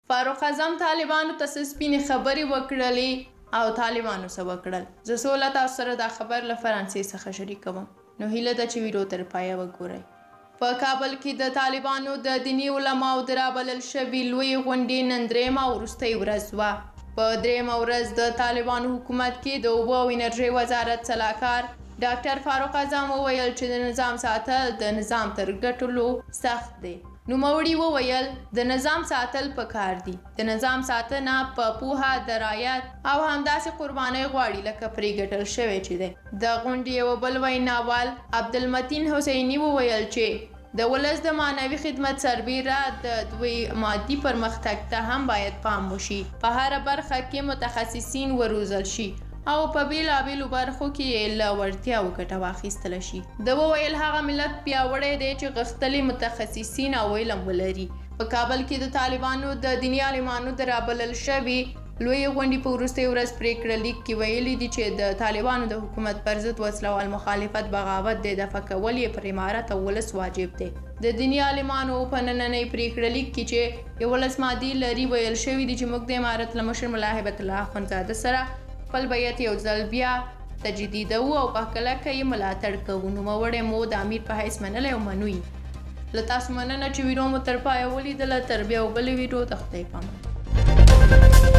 فاروق اعظم طالبانو ته سپینې خبرې وکړلې او طالبانو څه وکړل. زه سوله تاسو سره دا خبر له فرانسې څخه شریکوم، نو هیله ده چې ویډیو تر پایه وګورئ. په کابل کې د طالبانو د دیني علماو د رابلل شوي لویې غونډې نن درېیمه وروستۍ ورځ وه. په درېیمه ورځ د طالبانو حکومت کې د اوبو او انرژۍ وزارت سلاکار ډاکټر فاروق اعظم وویل چې د نظام ساتل د نظام تر ګټلو سخت دی. نوموړي وویل د نظام ساتل پکار دي. د نظام ساتنه په پوهه، درایت او همداسې قربانۍ غواړي لکه پرې ګټل شوی چې دی. د غونډې یو بل ویناوال عبدالمتین حسیني وویل چې د ولس د معنوي خدمت سربیره د دوی مادي پرمختګ ته هم باید پام وشي. په هره برخه کې متخصصین وروزل شي او په بیلابیلو برخو کې یې له وړتیاوو ګټه واخیستله شي. د وویل هغه ملت پیاوړی دی چې غښتلي متخصصین او علم ولري. په کابل کې د طالبانو د دیني عالمانو د رابلل شوي لویې غونډې په وروستۍ ورځ پرېکړه لیک کې ویلي دي چې د طالبانو د حکومت پر ضد وسلوال مخالفت بغاوت دی، دفع کول یې پر امارت او ولس واجب دی. د دیني عالمانو په نننۍ پرېکړه لیک کې چې 11 مادې لري ویل شوي دي چې موږ د امارت له مشر ملا هیبت الله اخندزاده سره خپل بیعت یو ځل بیا تجدیدوو او په کلکه یې ملاتړ کوو. نوموړی مو د امیر په حیث منلی او منو یې. له تاسو مننه چې ویډیو مو تر پایه ولیدله. تر بیا یو بلې ویډیو ته خدای پامان.